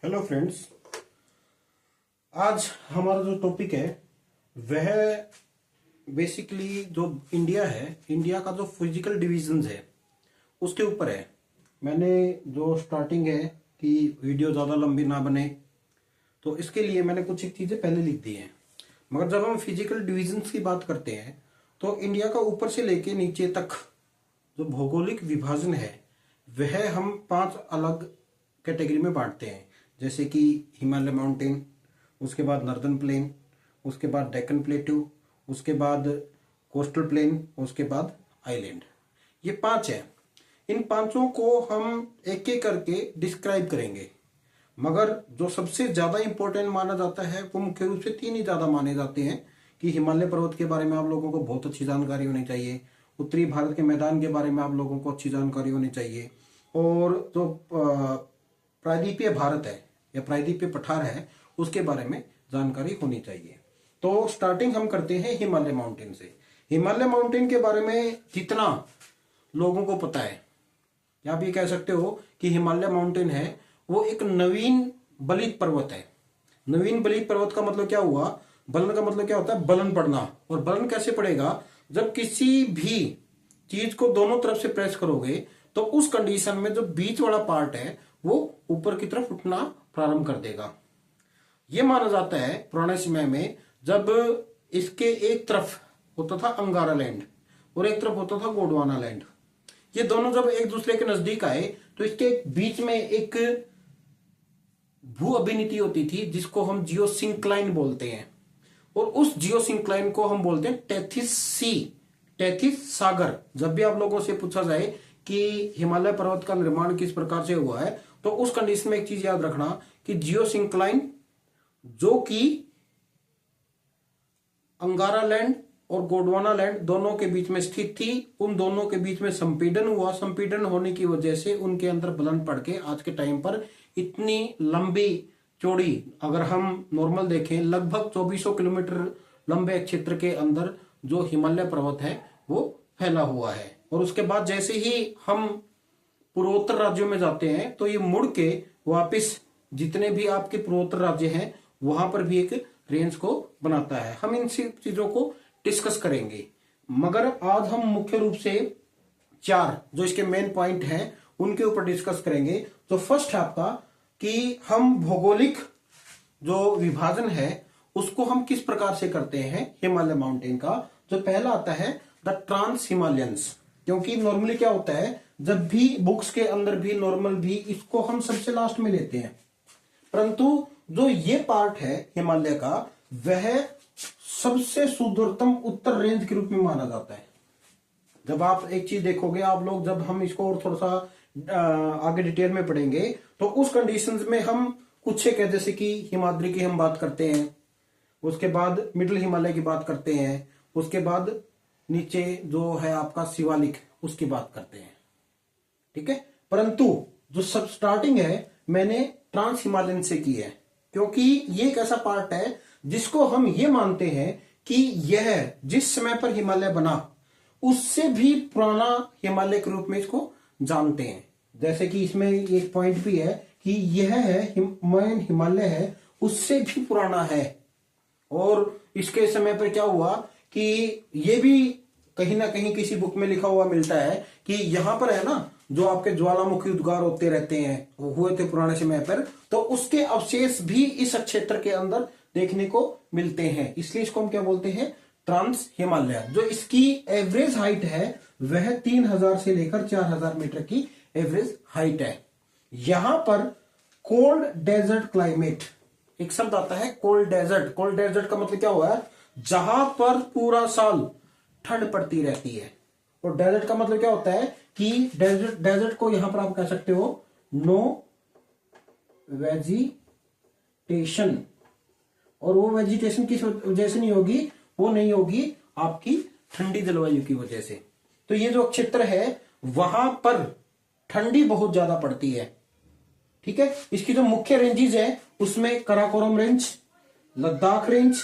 Hello friends. आज हमारा जो टॉपिक है वह बेसिकली जो इंडिया है, इंडिया का जो फिजिकल डिविजन्स है उसके ऊपर है। मैंने जो स्टार्टिंग है कि वीडियो ज़्यादा लंबी ना बने, तो इसके लिए मैंने कुछ एक चीज़ें पहले लिख दी हैं। मगर जब हम फिजिकल डिविजन्स की बात करते हैं तो इंडिया का ऊपर से लेके नीचे तक जो भौगोलिक विभाजन है वह हम 5 अलग कैटेगरी में बांटते हैं। जैसे कि हिमालय माउंटेन, उसके बाद नॉर्दर्न प्लेन, उसके बाद डेक्कन प्लेट्यू, उसके बाद कोस्टल प्लेन, उसके बाद आइलैंड। ये 5 है। इन पांचों को हम एक एक करके डिस्क्राइब करेंगे, मगर जो सबसे ज्यादा इंपॉर्टेंट माना जाता है वो मुख्य रूप से 3 ही ज्यादा माने जाते हैं कि हिमालय पर्वत के बारे में आप लोगों को बहुत अच्छी जानकारी होनी चाहिए, उत्तरी भारत के मैदान के बारे में आप लोगों को अच्छी जानकारी होनी चाहिए, और जो प्रायद्वीपीय भारत है या प्रायद्वीपीय पठार है उसके बारे में जानकारी होनी चाहिए। तो स्टार्टिंग हम करते हैं हिमालय माउंटेन से। हिमालय माउंटेन के बारे में जितना लोगों को पता है, या आप ये कह सकते हो कि हिमालय माउंटेन है वो एक नवीन बलित पर्वत है। नवीन बलित पर्वत का मतलब क्या हुआ? बलन का मतलब क्या होता है? बलन पड़ना। और बलन कैसे पड़ेगा? जब किसी भी चीज को दोनों तरफ से प्रेस करोगे तो उस कंडीशन में जो बीच वाला पार्ट है वो ऊपर की तरफ उठना प्रारंभ कर देगा। यह माना जाता है पुराने समय में जब इसके एक तरफ होता था अंगारा लैंड और एक तरफ होता था गोंडवाना लैंड। ये दोनों जब एक दूसरे के नजदीक आए तो इसके बीच में एक भू अभिनीति होती थी जिसको हम जियोसिंक्लाइन बोलते हैं, और उस जियोसिंक्लाइन को हम बोलते हैं टेथिस सी, टेथिस सागर। जब भी आप लोगों से पूछा जाए कि हिमालय पर्वत का निर्माण किस प्रकार से हुआ है तो उस कंडीशन में एक चीज याद रखना कि जियोसिंक्लाइन जो कि अंगारा लैंड और गोंडवाना लैंड दोनों के बीच में स्थित थी, उन दोनों के बीच में संपीड़न हुआ। संपीड़न होने की वजह से उनके अंदर बलन पड़ के आज के टाइम पर इतनी लंबी चौड़ी, अगर हम नॉर्मल देखें, लगभग 2400 किलोमीटर लंबे क्षेत्र के अंदर जो हिमालय पर्वत है वो फैला हुआ है। और उसके बाद जैसे ही हम पूर्वोत्तर राज्यों में जाते हैं तो ये मुड़ के वापिस जितने भी आपके पूर्वोत्तर राज्य हैं वहां पर भी एक रेंज को बनाता है। हम इन चीजों को डिस्कस करेंगे, मगर आज हम मुख्य रूप से 4 जो इसके मेन पॉइंट हैं उनके ऊपर डिस्कस करेंगे। तो फर्स्ट है आपका कि हम भौगोलिक जो विभाजन है उसको हम किस प्रकार से करते हैं हिमालय माउंटेन का। जो पहला आता है द ट्रांस हिमालयंस, क्योंकि नॉर्मली क्या होता है जब भी बुक्स के अंदर भी नॉर्मल भी इसको हम सबसे लास्ट में लेते हैं, परंतु जो ये पार्ट है हिमालय का वह सबसे सुदूरतम उत्तर रेंज के रूप में माना जाता है। जब आप एक चीज देखोगे आप लोग, जब हम इसको और थोड़ा सा आगे डिटेल में पढ़ेंगे तो उस कंडीशंस में हम कुछ एक है, जैसे कि हिमाद्री की हम बात करते हैं, उसके बाद मिडिल हिमालय की बात करते हैं, उसके बाद नीचे जो है आपका शिवालिक उसकी बात करते हैं, ठीक है। परंतु जो सब स्टार्टिंग है मैंने ट्रांस हिमालयन से की है, क्योंकि ये एक ऐसा पार्ट है जिसको हम ये मानते हैं कि यह जिस समय पर हिमालय बना उससे भी पुराना हिमालय के रूप में इसको जानते हैं। जैसे कि इसमें एक पॉइंट भी है कि यह है हिमालय है उससे भी पुराना है। और इसके समय पर क्या हुआ कि ये भी कहीं ना कहीं किसी बुक में लिखा हुआ मिलता है कि यहां पर है ना जो आपके ज्वालामुखी उद्गार होते रहते हैं वो हुए थे पुराने समय पर, तो उसके अवशेष भी इस क्षेत्र के अंदर देखने को मिलते हैं। इसलिए इसको हम क्या बोलते हैं? ट्रांस हिमालय। जो इसकी एवरेज हाइट है वह 3000 से लेकर 4000 मीटर की एवरेज हाइट है। यहां पर कोल्ड डेजर्ट क्लाइमेट एक शब्द आता है, कोल्ड डेजर्ट। कोल्ड डेजर्ट का मतलब क्या हुआ है? जहां पर पूरा साल ठंड पड़ती रहती है। और डेजर्ट का मतलब क्या होता है कि डेजर्ट को यहां पर आप कह सकते हो नो वेजिटेशन। और वो वेजिटेशन किस वजह से नहीं होगी? वो नहीं होगी आपकी ठंडी जलवायु की वजह से। तो ये जो क्षेत्र है वहां पर ठंडी बहुत ज्यादा पड़ती है, ठीक है। इसकी जो मुख्य रेंजेस है उसमें Karakoram range, Ladakh range,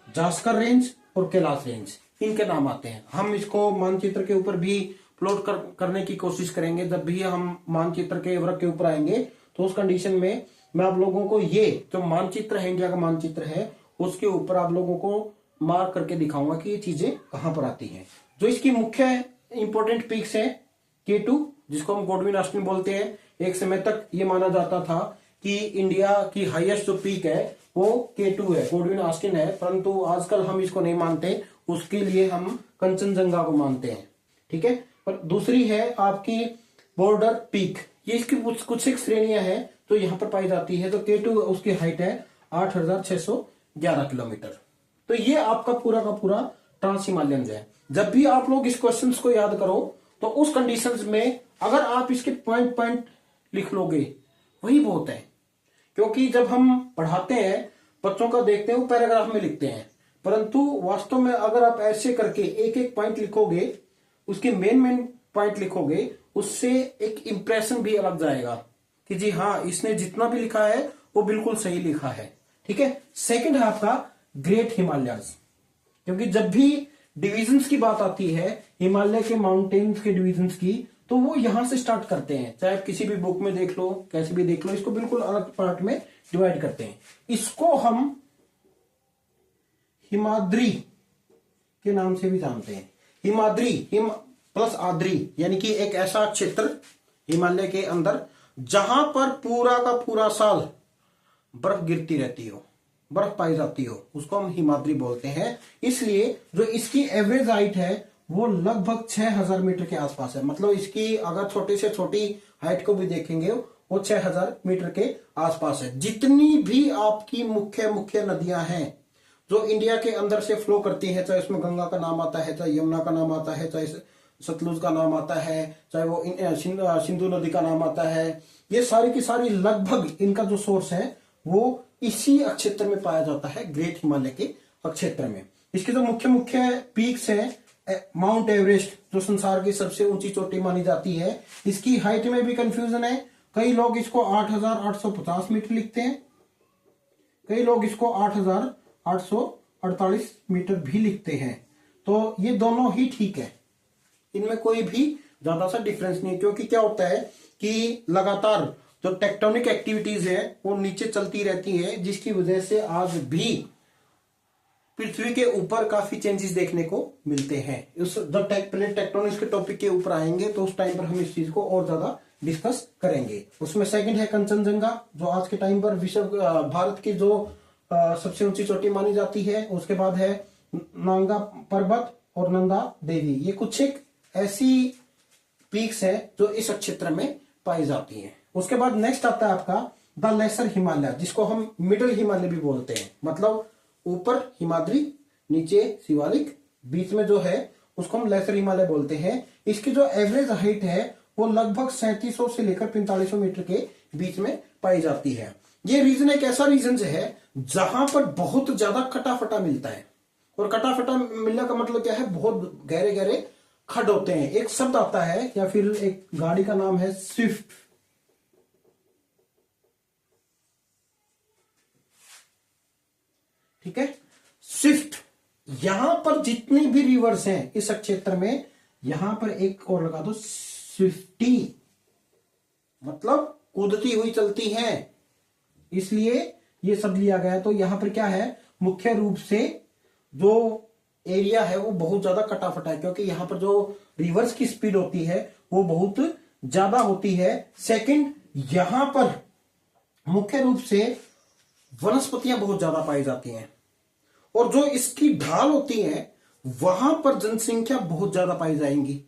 Zanskar range और कैलाश रेंज, इनके नाम आते हैं। हम इसको मानचित्र के ऊपर भी प्लॉट करने की कोशिश करेंगे। जब भी हम मानचित्र के वर्ग के ऊपर आएंगे तो उस कंडीशन में मैं आप लोगों को ये जो मानचित्र है, इंडिया का मानचित्र है, उसके ऊपर आप लोगों को मार्क करके दिखाऊंगा कि ये चीजें कहां पर आती हैं। जो इसकी मुख्य इंपॉर्टेंट पीक्स है K2, जिसको हम गोडविन ऑस्टिन बोलते हैं। एक समय तक ये माना जाता था कि इंडिया की हाईएस्ट जो पीक है वो K2 है, गोडविन ऑस्टिन है, परंतु आजकल हम इसको नहीं मानते, उसके लिए हम कंचनजंगा को मानते हैं। ठीक है। पर दूसरी है आपकी बॉर्डर पीक, ये इसकी कुछ एक श्रेणियां हैं जो यहाँ पर पाई जाती है। तो K2 उसकी हाइट है 8,611 किलोमीटर। तो ये आपका पूरा का पूरा ट्रांस हिमालयन है। जब भी आप लोग इस क्वेश्चन को याद करो तो उस कंडीशंस में अगर आप इसके पॉइंट पॉइंट लिख लोगे वही बहुत है, क्योंकि जब हम पढ़ाते हैं बच्चों का देखते हैं वो पैराग्राफ में लिखते हैं, परंतु वास्तव में अगर आप ऐसे करके एक एक पॉइंट लिखोगे, उसके मेन पॉइंट लिखोगे, उससे एक इंप्रेशन भी अलग जाएगा कि जी हाँ, इसने जितना भी लिखा है वो बिल्कुल सही लिखा है। ठीक है। सेकंड है आपका ग्रेट हिमालयस, क्योंकि जब भी डिविजन्स की बात आती है हिमालय के माउंटेन्स के डिविजन्स की, तो वो यहां से स्टार्ट करते हैं। चाहे आप किसी भी बुक में देख लो, कैसे भी देख लो, इसको बिल्कुल अलग पार्ट में डिवाइड करते हैं। इसको हम हिमाद्री के नाम से भी जानते हैं। हिमाद्री, हिम प्लस आद्री, यानी कि एक ऐसा क्षेत्र हिमालय के अंदर जहां पर पूरा का पूरा साल बर्फ गिरती रहती हो, बर्फ पाई जाती हो, उसको हम हिमाद्री बोलते हैं। इसलिए जो इसकी एवरेज हाइट है वो लगभग 6,000 मीटर के आसपास है। मतलब इसकी अगर छोटी से छोटी हाइट को भी देखेंगे वो 6,000 मीटर के आसपास है। जितनी भी आपकी मुख्य मुख्य नदियां हैं जो इंडिया के अंदर से फ्लो करती है, चाहे उसमें गंगा का नाम आता है, चाहे यमुना का नाम आता है, चाहे सतलुज का नाम आता है, चाहे वो सिंधु नदी का नाम आता है, ये सारी की सारी लगभग इनका जो सोर्स है वो इसी अक्षेत्र में पाया जाता है, ग्रेट हिमालय के अक्षेत्र में। इसके जो मुख्य मुख्य पीक्स है, माउंट एवरेस्ट जो संसार की सबसे ऊंची चोटी मानी जाती है, इसकी हाइट में भी कंफ्यूजन है। कई लोग इसको 8,850 मीटर लिखते हैं, कई लोग इसको 8,848 मीटर भी लिखते हैं। तो ये दोनों ही ठीक है, इनमें कोई भी ज्यादा सा डिफरेंस नहीं है। क्योंकि क्या होता है कि लगातार जो टेक्टोनिक एक्टिविटीज है वो नीचे चलती रहती है, जिसकी वजह से आज भी पृथ्वी के ऊपर काफी चेंजेस देखने को मिलते हैं। जब प्लेट टेक्टोनिक्स के टॉपिक के ऊपर आएंगे तो उस टाइम पर हम इस चीज को और ज्यादा डिस्कस करेंगे। उसमें सेकंड है कंचनजंगा, जो आज के टाइम पर विश्व भारत की जो सबसे ऊंची चोटी मानी जाती है। उसके बाद है नांगा पर्वत और नंदा देवी। ये कुछ एक ऐसी पीक्स है जो इस क्षेत्र में पाई जाती है। उसके बाद नेक्स्ट आता है आपका द लेसर हिमालय, जिसको हम मिडिल हिमालय भी बोलते हैं। मतलब ऊपर हिमाद्री, नीचे शिवालिक, बीच में जो है उसको हम लेसर हिमालय बोलते हैं। इसकी जो एवरेज हाइट है वो लगभग 3700 से लेकर 4500 मीटर के बीच में पाई जाती है। ये रीजन एक ऐसा रीजन है जहां पर बहुत ज्यादा कटाफटा मिलता है। और कटाफटा मिलने का मतलब क्या है, बहुत गहरे गहरे खड होते हैं। एक शब्द आता है या फिर एक गाड़ी का नाम है स्विफ्ट। ठीक है, स्विफ्ट। यहां पर जितनी भी रिवर्स हैं इस क्षेत्र में, यहां पर एक और लगा दो स्विफ्टी, मतलब कूदती हुई चलती हैं, इसलिए ये सब लिया गया। तो यहां पर क्या है, मुख्य रूप से जो एरिया है वो बहुत ज्यादा कटाफटा है, क्योंकि यहां पर जो रिवर्स की स्पीड होती है वो बहुत ज्यादा होती है। सेकंड, यहां पर मुख्य रूप से वनस्पतियां बहुत ज्यादा पाई जाती हैं, और जो इसकी ढाल होती है वहां पर जनसंख्या बहुत ज्यादा पाई जाएंगी।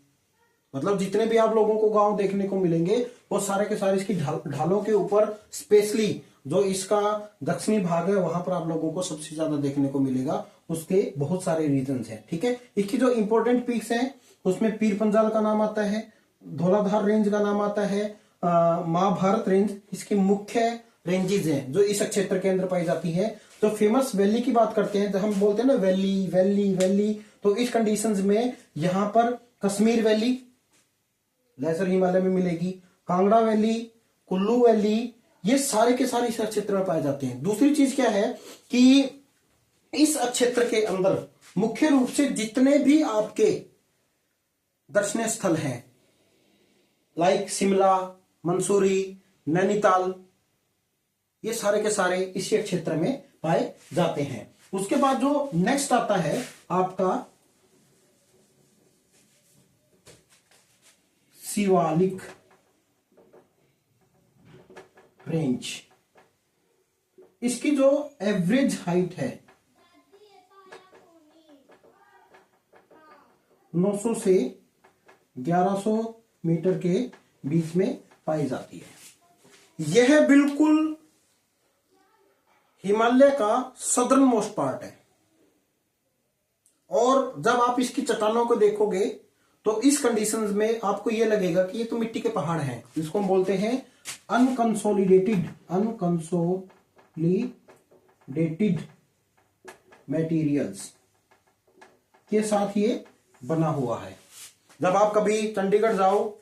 मतलब जितने भी आप लोगों को गांव देखने को मिलेंगे वो सारे के सारे इसकी ढालों के ऊपर, स्पेशली जो इसका दक्षिणी भाग है वहां पर आप लोगों को सबसे ज्यादा देखने को मिलेगा। उसके बहुत सारे रीजंस हैं। ठीक है, इसकी जो इंपॉर्टेंट पीक्स हैं उसमें पीर पंजाल का नाम आता है, धौलाधार रेंज का नाम आता है, महाभारत रेंज इसकी मुख्य रेंजेस हैं जो इस क्षेत्र के अंदर पाई जाती है। तो फेमस वैली की बात करते हैं, जब हम बोलते हैं ना वैली वैली वैली, तो इस कंडीशंस में यहां पर कश्मीर वैली लेसर हिमालय में मिलेगी, कांगड़ा वैली, कुल्लू वैली, ये सारे के सारे इस क्षेत्र में पाए जाते हैं। दूसरी चीज क्या है कि इस क्षेत्र के अंदर मुख्य रूप से जितने भी आपके दर्शनीय स्थल हैं, लाइक शिमला, मंसूरी, नैनीताल, ये सारे के सारे इसी क्षेत्र में पाए जाते हैं। उसके बाद जो नेक्स्ट आता है आपका शिवालिक रेंज। इसकी जो एवरेज हाइट है 900 से 1100 मीटर के बीच में पाई जाती है। यह बिल्कुल हिमालय का सदर्न मोस्ट पार्ट है। और जब आप इसकी चट्टानों को देखोगे तो इस कंडीशंस में आपको यह लगेगा कि ये तो मिट्टी के पहाड़ हैं। इसको हम बोलते हैं अनकंसोलिडेटेड मटेरियल्स के साथ ये बना हुआ है। जब आप कभी चंडीगढ़ जाओ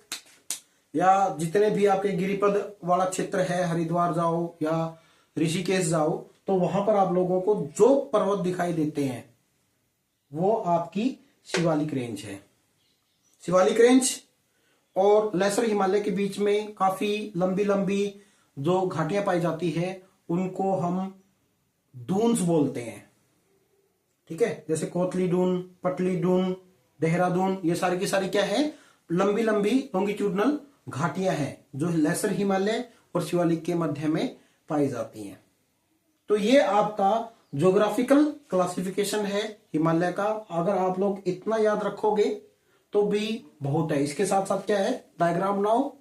या जितने भी आपके गिरिपद वाला क्षेत्र है, हरिद्वार जाओ या ऋषिकेश जाओ, तो वहां पर आप लोगों को जो पर्वत दिखाई देते हैं वो आपकी शिवालिक रेंज है। शिवालिक रेंज और लेसर हिमालय के बीच में काफी लंबी लंबी जो घाटियां पाई जाती है उनको हम डून्स बोलते हैं। ठीक है, जैसे कोतली डून, पटली डून, देहरादून, ये सारी की सारी क्या है, लंबी लंबी लॉन्गिट्यूडनल घाटियां हैं जो लेसर हिमालय और शिवालिक के मध्य में पाई जाती हैं। तो ये आपका ज्योग्राफिकल क्लासिफिकेशन है हिमालय का। अगर आप लोग इतना याद रखोगे तो भी बहुत है। इसके साथ साथ क्या है, डायग्राम बनाओ,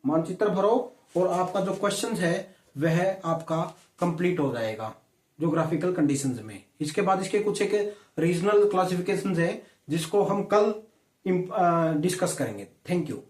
मानचित्र भरो और आपका जो क्वेश्चन है वह आपका कंप्लीट हो जाएगा ज्योग्राफिकल कंडीशंस में। इसके बाद इसके कुछ एक रीजनल क्लासिफिकेशंस है जिसको हम कल डिस्कस करेंगे। Thank you.